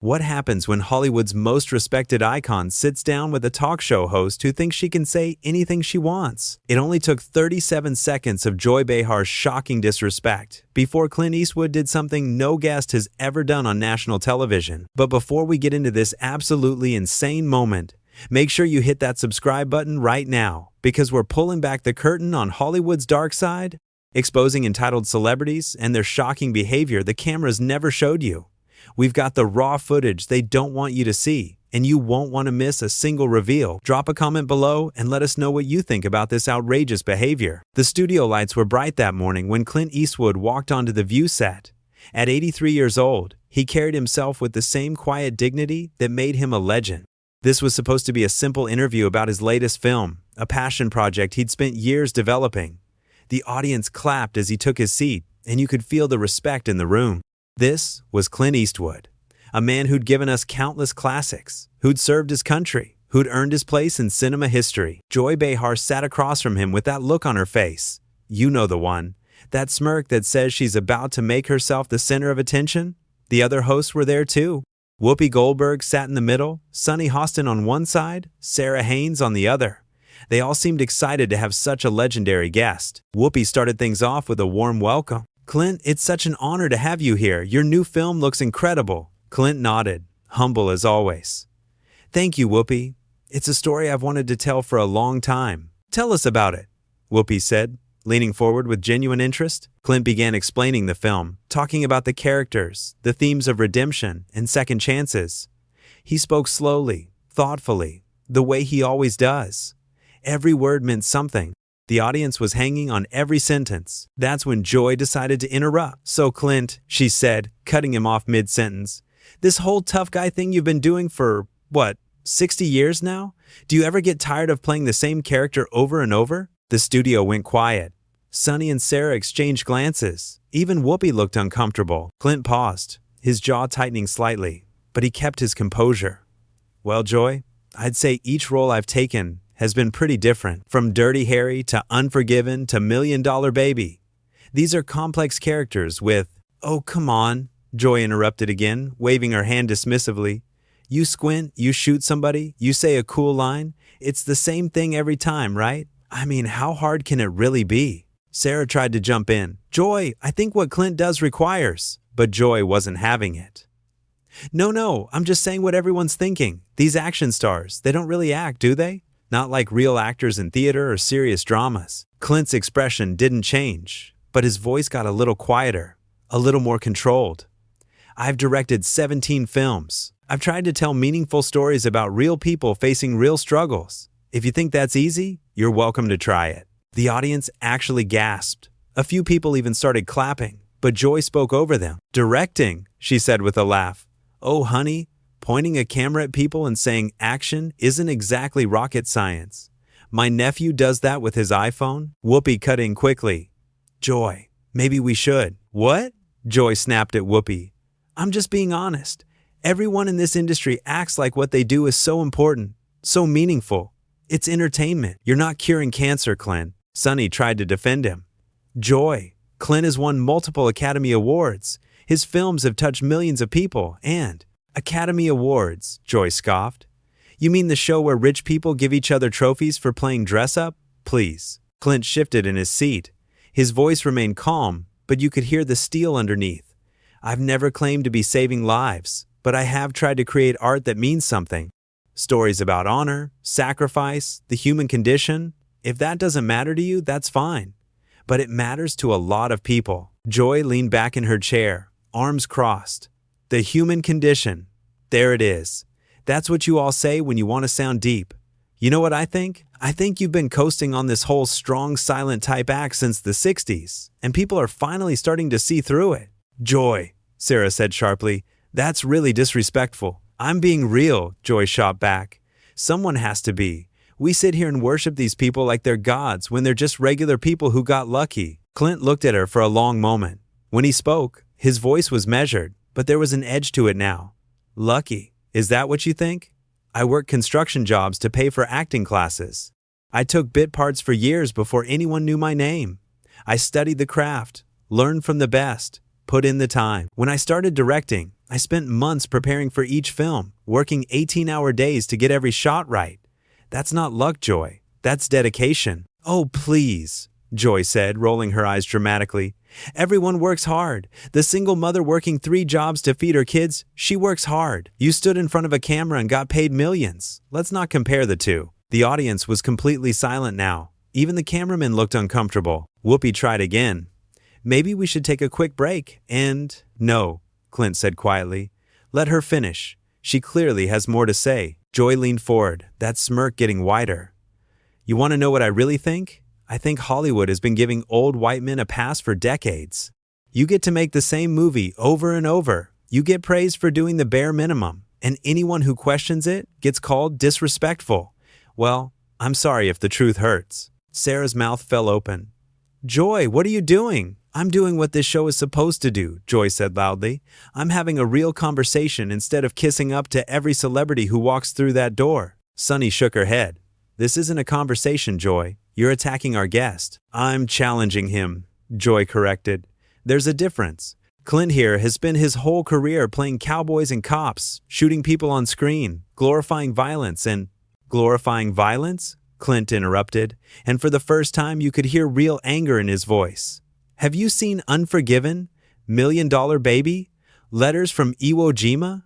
What happens when Hollywood's most respected icon sits down with a talk show host who thinks she can say anything she wants? It only took 37 seconds of Joy Behar's shocking disrespect before Clint Eastwood did something no guest has ever done on national television. But before we get into this absolutely insane moment, make sure you hit that subscribe button right now, because we're pulling back the curtain on Hollywood's dark side, exposing entitled celebrities and their shocking behavior the cameras never showed you. We've got the raw footage they don't want you to see, and you won't want to miss a single reveal. Drop a comment below and let us know what you think about this outrageous behavior. The studio lights were bright that morning when Clint Eastwood walked onto the View set. At 83 years old, he carried himself with the same quiet dignity that made him a legend. This was supposed to be a simple interview about his latest film, a passion project he'd spent years developing. The audience clapped as he took his seat, and you could feel the respect in the room. This was Clint Eastwood, a man who'd given us countless classics, who'd served his country, who'd earned his place in cinema history. Joy Behar sat across from him with that look on her face. You know the one. That smirk that says she's about to make herself the center of attention. The other hosts were there too. Whoopi Goldberg sat in the middle, Sunny Hostin on one side, Sarah Haynes on the other. They all seemed excited to have such a legendary guest. Whoopi started things off with a warm welcome. "Clint, it's such an honor to have you here. Your new film looks incredible." Clint nodded, humble as always. "Thank you, Whoopi. It's a story I've wanted to tell for a long time." "Tell us about it," Whoopi said, leaning forward with genuine interest. Clint began explaining the film, talking about the characters, the themes of redemption and second chances. He spoke slowly, thoughtfully, the way he always does. Every word meant something. The audience was hanging on every sentence. That's when Joy decided to interrupt. "So Clint," she said, cutting him off mid-sentence, "this whole tough guy thing you've been doing for, 60 years now? Do you ever get tired of playing the same character over and over?" The studio went quiet. Sunny and Sarah exchanged glances. Even Whoopi looked uncomfortable. Clint paused, his jaw tightening slightly, but he kept his composure. "Well, Joy, I'd say each role I've taken has been pretty different. From Dirty Harry to Unforgiven to $1 Million Baby. These are complex characters with—" "Oh, come on," Joy interrupted again, waving her hand dismissively. "You squint, you shoot somebody, you say a cool line. It's the same thing every time, right? I mean, how hard can it really be?" Sarah tried to jump in. "Joy, I think what Clint does requires." But Joy wasn't having it. No, I'm just saying what everyone's thinking. These action stars, they don't really act, do they? Not like real actors in theater or serious dramas." Clint's expression didn't change, but his voice got a little quieter, a little more controlled. "I've directed 17 films. I've tried to tell meaningful stories about real people facing real struggles. If you think that's easy, you're welcome to try it." The audience actually gasped. A few people even started clapping, but Joy spoke over them. "Directing," she said with a laugh. "Oh, honey, pointing a camera at people and saying action isn't exactly rocket science. My nephew does that with his iPhone." Whoopi cut in quickly. "Joy, maybe we should." "What?" Joy snapped at Whoopi. "I'm just being honest. Everyone in this industry acts like what they do is so important, so meaningful. It's entertainment. You're not curing cancer, Clint." Sunny tried to defend him. "Joy, Clint has won multiple Academy Awards. His films have touched millions of people, and—" "Academy Awards," Joy scoffed. "You mean the show where rich people give each other trophies for playing dress-up? Please." Clint shifted in his seat. His voice remained calm, but you could hear the steel underneath. "I've never claimed to be saving lives, but I have tried to create art that means something. Stories about honor, sacrifice, the human condition. If that doesn't matter to you, that's fine. But it matters to a lot of people." Joy leaned back in her chair, arms crossed. "The human condition. There it is. That's what you all say when you want to sound deep. You know what I think? I think you've been coasting on this whole strong, silent type act since the 60s, and people are finally starting to see through it." "Joy," Sarah said sharply, "that's really disrespectful." "I'm being real," Joy shot back. "Someone has to be. We sit here and worship these people like they're gods when they're just regular people who got lucky." Clint looked at her for a long moment. When he spoke, his voice was measured, but there was an edge to it now. "Lucky? Is that what you think? I worked construction jobs to pay for acting classes. I took bit parts for years before anyone knew my name. I studied the craft, learned from the best, put in the time. When I started directing, I spent months preparing for each film, working 18-hour days to get every shot right. That's not luck, Joy. That's dedication. Oh, please, Joy said, rolling her eyes dramatically. Everyone works hard. The single mother working 3 jobs to feed her kids, she works hard. You stood in front of a camera and got paid millions. Let's not compare the two. The audience was completely silent now. Even the cameraman looked uncomfortable. Whoopi tried again. Maybe we should take a quick break and… No, Clint said quietly. Let her finish. She clearly has more to say. Joy leaned forward, that smirk getting wider. You want to know what I really think? I think Hollywood has been giving old white men a pass for decades. You get to make the same movie over and over. You get praised for doing the bare minimum, and anyone who questions it gets called disrespectful. Well, I'm sorry if the truth hurts. Sarah's mouth fell open. Joy, what are you doing? I'm doing what this show is supposed to do, Joy said loudly. I'm having a real conversation instead of kissing up to every celebrity who walks through that door. Sunny shook her head. This isn't a conversation, Joy. You're attacking our guest. I'm challenging him, Joy corrected. There's a difference. Clint here has spent his whole career playing cowboys and cops, shooting people on screen, glorifying violence and… Glorifying violence? Clint interrupted, and for the first time you could hear real anger in his voice. Have you seen Unforgiven? $1 Million Baby? Letters from Iwo Jima?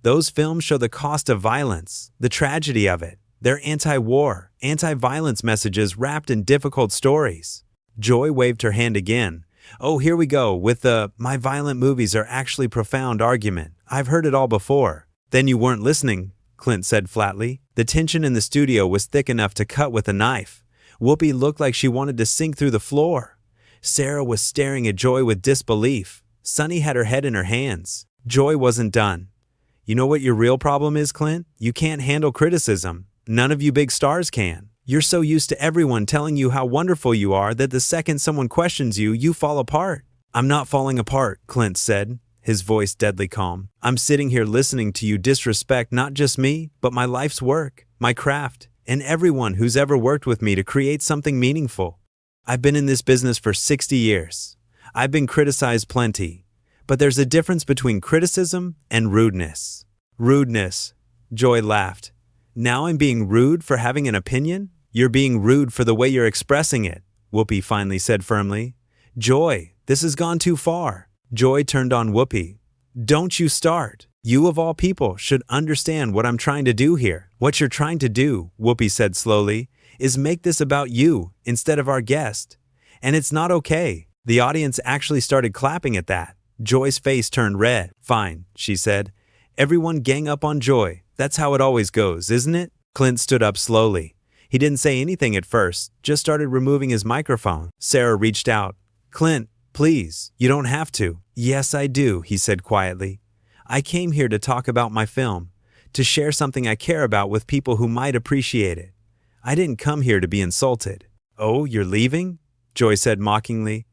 Those films show the cost of violence, the tragedy of it. They're anti-war, anti-violence messages wrapped in difficult stories. Joy waved her hand again. Oh, here we go with the "my violent movies are actually profound" argument. I've heard it all before. Then you weren't listening, Clint said flatly. The tension in the studio was thick enough to cut with a knife. Whoopi looked like she wanted to sink through the floor. Sarah was staring at Joy with disbelief. Sunny had her head in her hands. Joy wasn't done. You know what your real problem is, Clint? You can't handle criticism. None of you big stars can. You're so used to everyone telling you how wonderful you are that the second someone questions you, you fall apart. I'm not falling apart, Clint said, his voice deadly calm. I'm sitting here listening to you disrespect not just me, but my life's work, my craft, and everyone who's ever worked with me to create something meaningful. I've been in this business for 60 years. I've been criticized plenty. But there's a difference between criticism and rudeness. Rudeness, Joy laughed. Now I'm being rude for having an opinion? You're being rude for the way you're expressing it, Whoopi finally said firmly. Joy, this has gone too far. Joy turned on Whoopi. Don't you start. You of all people should understand what I'm trying to do here. What you're trying to do, Whoopi said slowly, is make this about you instead of our guest. And it's not okay. The audience actually started clapping at that. Joy's face turned red. Fine, she said. Everyone gang up on Joy. That's how it always goes, isn't it? Clint stood up slowly. He didn't say anything at first, just started removing his microphone. Sarah reached out. Clint, please, you don't have to. Yes, I do, he said quietly. I came here to talk about my film, to share something I care about with people who might appreciate it. I didn't come here to be insulted. Oh, you're leaving? Joy said mockingly.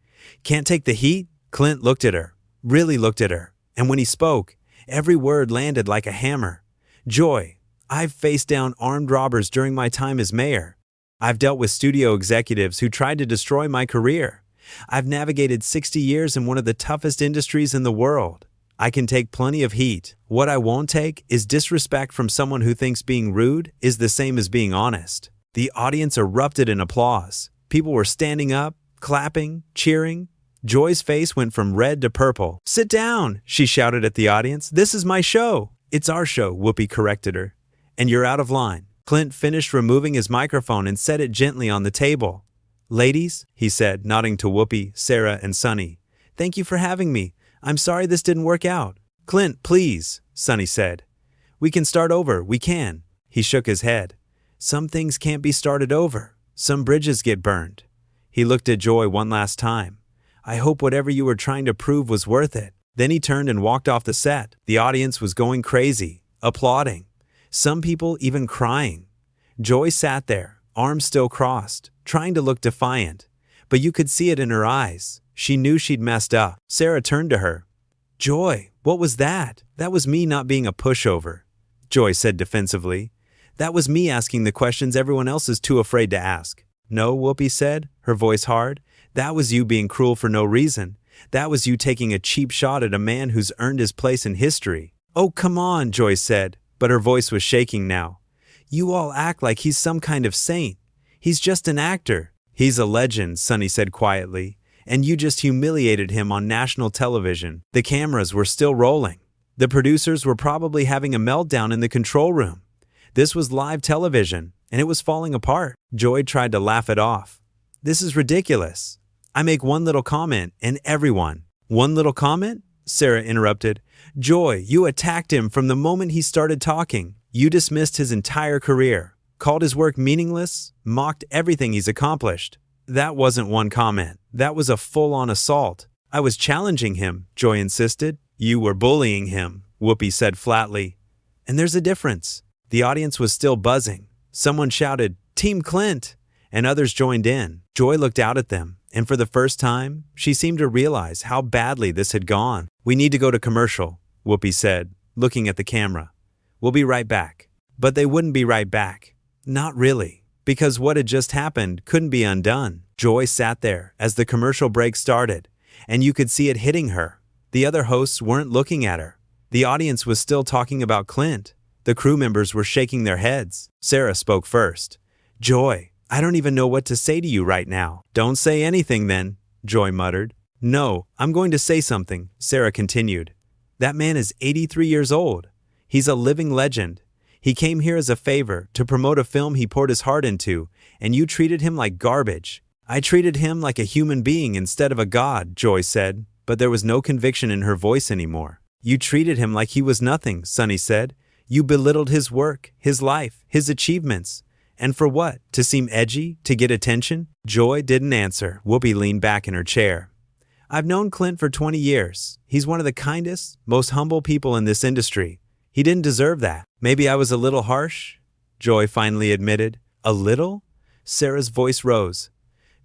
Can't take the heat? Clint looked at her, really looked at her, and when he spoke, every word landed like a hammer. Joy, I've faced down armed robbers during my time as mayor. I've dealt with studio executives who tried to destroy my career. I've navigated 60 years in one of the toughest industries in the world. I can take plenty of heat. What I won't take is disrespect from someone who thinks being rude is the same as being honest. The audience erupted in applause. People were standing up, clapping, cheering. Joy's face went from red to purple. Sit down, she shouted at the audience. This is my show. It's our show, Whoopi corrected her. And you're out of line. Clint finished removing his microphone and set it gently on the table. Ladies, he said, nodding to Whoopi, Sarah, and Sunny. Thank you for having me. I'm sorry this didn't work out. Clint, please, Sunny said. We can start over, we can. He shook his head. Some things can't be started over. Some bridges get burned. He looked at Joy one last time. I hope whatever you were trying to prove was worth it. Then he turned and walked off the set. The audience was going crazy, applauding. Some people even crying. Joy sat there, arms still crossed, trying to look defiant. But you could see it in her eyes. She knew she'd messed up. Sarah turned to her. Joy, what was that? That was me not being a pushover, Joy said defensively. That was me asking the questions everyone else is too afraid to ask. No, Whoopi said, her voice hard. That was you being cruel for no reason. That was you taking a cheap shot at a man who's earned his place in history. Oh, come on, Joy said, but her voice was shaking now. You all act like he's some kind of saint. He's just an actor. He's a legend, Sonny said quietly, and you just humiliated him on national television. The cameras were still rolling. The producers were probably having a meltdown in the control room. This was live television, and it was falling apart. Joy tried to laugh it off. This is ridiculous. I make one little comment, and everyone. One little comment? Sarah interrupted. Joy, you attacked him from the moment he started talking. You dismissed his entire career, called his work meaningless, mocked everything he's accomplished. That wasn't one comment. That was a full-on assault. I was challenging him, Joy insisted. You were bullying him, Whoopi said flatly. And there's a difference. The audience was still buzzing. Someone shouted, Team Clint, and others joined in. Joy looked out at them, and for the first time, she seemed to realize how badly this had gone. We need to go to commercial, Whoopi said, looking at the camera. We'll be right back. But they wouldn't be right back. Not really, because what had just happened couldn't be undone. Joy sat there as the commercial break started, and you could see it hitting her. The other hosts weren't looking at her. The audience was still talking about Clint. The crew members were shaking their heads. Sarah spoke first. Joy, I don't even know what to say to you right now. Don't say anything then, Joy muttered. No, I'm going to say something, Sarah continued. That man is 83 years old. He's a living legend. He came here as a favor to promote a film he poured his heart into, and you treated him like garbage. I treated him like a human being instead of a god, Joy said, but there was no conviction in her voice anymore. You treated him like he was nothing, Sonny said. You belittled his work, his life, his achievements. And for what? To seem edgy? To get attention? Joy didn't answer. Whoopi leaned back in her chair. I've known Clint for 20 years. He's one of the kindest, most humble people in this industry. He didn't deserve that. Maybe I was a little harsh, Joy finally admitted. A little? Sarah's voice rose.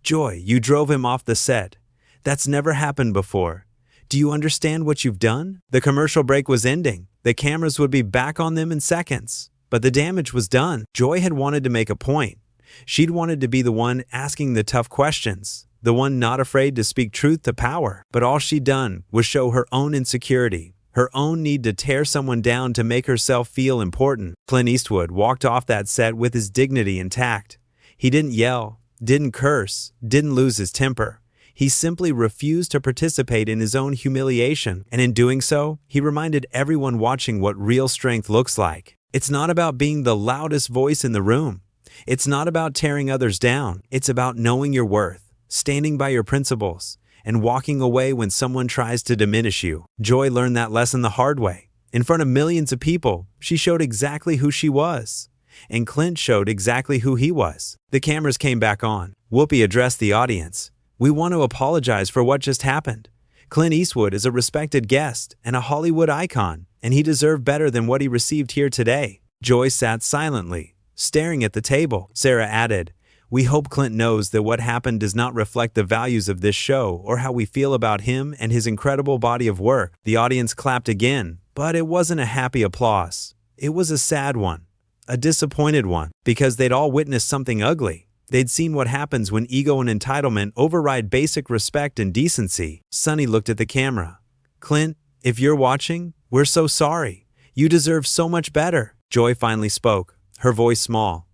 Joy, you drove him off the set. That's never happened before. Do you understand what you've done? The commercial break was ending. The cameras would be back on them in seconds. But the damage was done. Joy had wanted to make a point. She'd wanted to be the one asking the tough questions, the one not afraid to speak truth to power. But all she'd done was show her own insecurity, her own need to tear someone down to make herself feel important. Clint Eastwood walked off that set with his dignity intact. He didn't yell, didn't curse, didn't lose his temper. He simply refused to participate in his own humiliation, and in doing so, he reminded everyone watching what real strength looks like. It's not about being the loudest voice in the room. It's not about tearing others down. It's about knowing your worth, standing by your principles, and walking away when someone tries to diminish you. Joy learned that lesson the hard way. In front of millions of people, she showed exactly who she was. And Clint showed exactly who he was. The cameras came back on. Whoopi addressed the audience. We want to apologize for what just happened. Clint Eastwood is a respected guest and a Hollywood icon, and he deserved better than what he received here today. Joy sat silently, staring at the table. Sarah added, We hope Clint knows that what happened does not reflect the values of this show or how we feel about him and his incredible body of work. The audience clapped again, but it wasn't a happy applause. It was a sad one, a disappointed one, because they'd all witnessed something ugly. They'd seen what happens when ego and entitlement override basic respect and decency. Sonny looked at the camera. Clint, if you're watching, we're so sorry. You deserve so much better. Joy finally spoke, her voice small.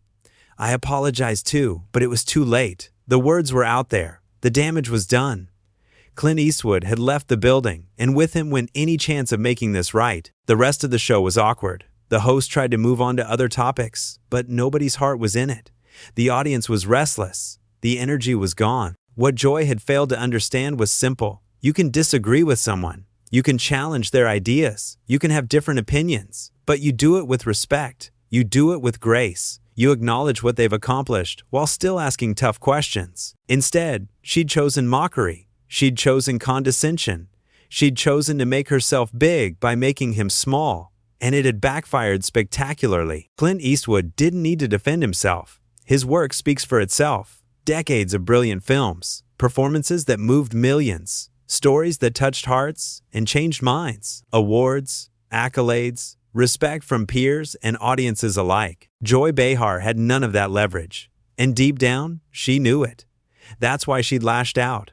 I apologize too, but it was too late. The words were out there. The damage was done. Clint Eastwood had left the building, and with him went any chance of making this right. The rest of the show was awkward. The host tried to move on to other topics, but nobody's heart was in it. The audience was restless. The energy was gone. What Joy had failed to understand was simple. You can disagree with someone. You can challenge their ideas. You can have different opinions. But you do it with respect. You do it with grace. You acknowledge what they've accomplished while still asking tough questions. Instead, she'd chosen mockery. She'd chosen condescension. She'd chosen to make herself big by making him small. And it had backfired spectacularly. Clint Eastwood didn't need to defend himself. His work speaks for itself. Decades of brilliant films, performances that moved millions, stories that touched hearts and changed minds, awards, accolades, respect from peers and audiences alike. Joy Behar had none of that leverage. And deep down, she knew it. That's why she'd lashed out.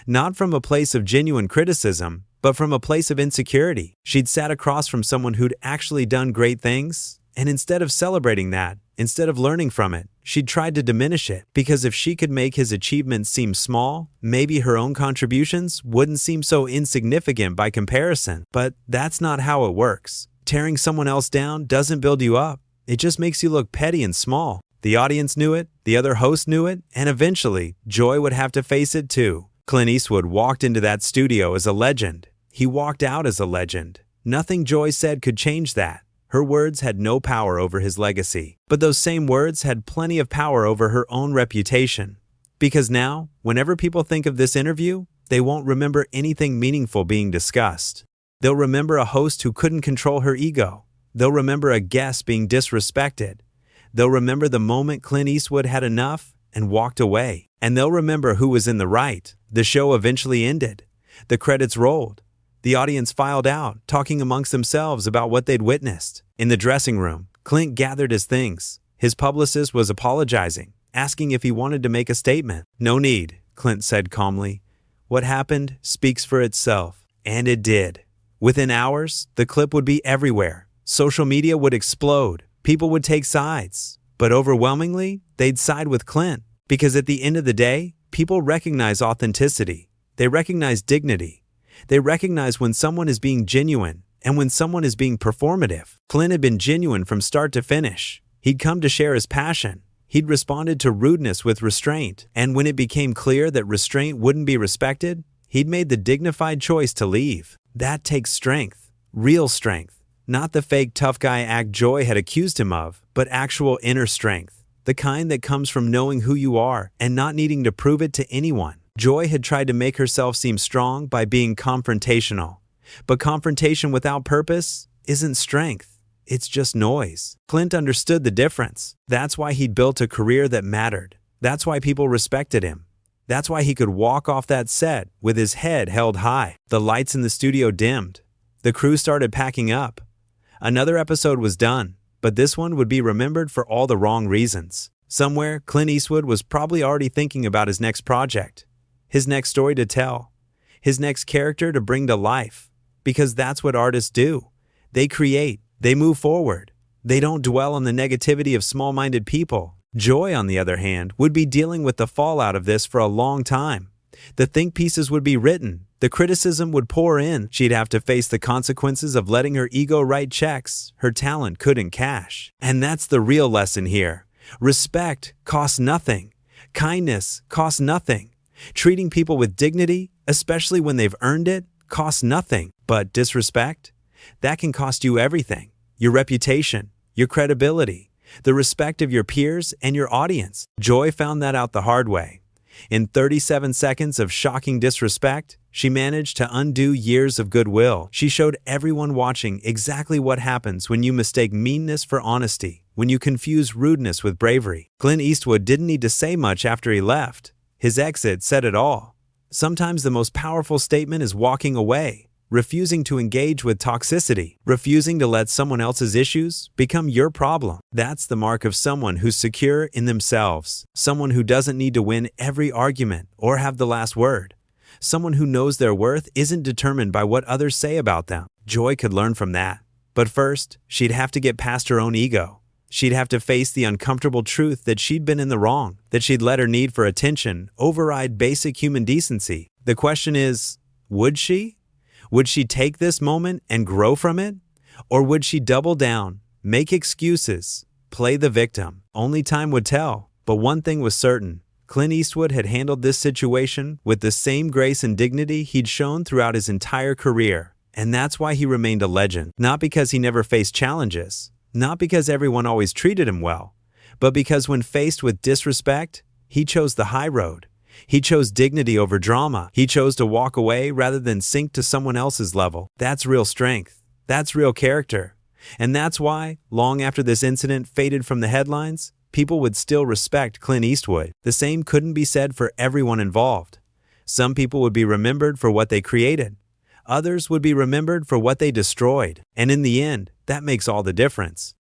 Not from a place of genuine criticism, but from a place of insecurity. She'd sat across from someone who'd actually done great things, and instead of celebrating that, instead of learning from it, she'd tried to diminish it, because if she could make his achievements seem small, maybe her own contributions wouldn't seem so insignificant by comparison. But that's not how it works. Tearing someone else down doesn't build you up. It just makes you look petty and small. The audience knew it, the other host knew it, and eventually, Joy would have to face it too. Clint Eastwood walked into that studio as a legend. He walked out as a legend. Nothing Joy said could change that. Her words had no power over his legacy, but those same words had plenty of power over her own reputation. Because now, whenever people think of this interview, they won't remember anything meaningful being discussed. They'll remember a host who couldn't control her ego. They'll remember a guest being disrespected. They'll remember the moment Clint Eastwood had enough and walked away. And they'll remember who was in the right. The show eventually ended. The credits rolled. The audience filed out, talking amongst themselves about what they'd witnessed. In the dressing room, Clint gathered his things. His publicist was apologizing, asking if he wanted to make a statement. "No need," Clint said calmly. "What happened speaks for itself." And it did. Within hours, the clip would be everywhere. Social media would explode. People would take sides. But overwhelmingly, they'd side with Clint. Because at the end of the day, people recognize authenticity. They recognize dignity. They recognize when someone is being genuine and when someone is being performative. Clint had been genuine from start to finish. He'd come to share his passion. He'd responded to rudeness with restraint. And when it became clear that restraint wouldn't be respected, he'd made the dignified choice to leave. That takes strength. Real strength. Not the fake tough guy act Joy had accused him of, but actual inner strength. The kind that comes from knowing who you are and not needing to prove it to anyone. Joy had tried to make herself seem strong by being confrontational. But confrontation without purpose isn't strength. It's just noise. Clint understood the difference. That's why he'd built a career that mattered. That's why people respected him. That's why he could walk off that set with his head held high. The lights in the studio dimmed. The crew started packing up. Another episode was done, but this one would be remembered for all the wrong reasons. Somewhere, Clint Eastwood was probably already thinking about his next project. His next story to tell, his next character to bring to life. Because that's what artists do. They create, they move forward. They don't dwell on the negativity of small-minded people. Joy, on the other hand, would be dealing with the fallout of this for a long time. The think pieces would be written. The criticism would pour in. She'd have to face the consequences of letting her ego write checks her talent couldn't cash. And that's the real lesson here. Respect costs nothing. Kindness costs nothing. Treating people with dignity, especially when they've earned it, costs nothing. But disrespect? That can cost you everything. Your reputation, your credibility, the respect of your peers and your audience. Joy found that out the hard way. In 37 seconds of shocking disrespect, she managed to undo years of goodwill. She showed everyone watching exactly what happens when you mistake meanness for honesty, when you confuse rudeness with bravery. Clint Eastwood didn't need to say much after he left. His exit said it all. Sometimes the most powerful statement is walking away, refusing to engage with toxicity, refusing to let someone else's issues become your problem. That's the mark of someone who's secure in themselves, someone who doesn't need to win every argument or have the last word, someone who knows their worth isn't determined by what others say about them. Joy could learn from that. But first, she'd have to get past her own ego. She'd have to face the uncomfortable truth that she'd been in the wrong, that she'd let her need for attention override basic human decency. The question is, would she? Would she take this moment and grow from it? Or would she double down, make excuses, play the victim? Only time would tell. But one thing was certain. Clint Eastwood had handled this situation with the same grace and dignity he'd shown throughout his entire career. And that's why he remained a legend. Not because he never faced challenges. Not because everyone always treated him well, but because when faced with disrespect, he chose the high road. He chose dignity over drama. He chose to walk away rather than sink to someone else's level. That's real strength. That's real character. And that's why, long after this incident faded from the headlines, people would still respect Clint Eastwood. The same couldn't be said for everyone involved. Some people would be remembered for what they created. Others would be remembered for what they destroyed. And in the end, that makes all the difference.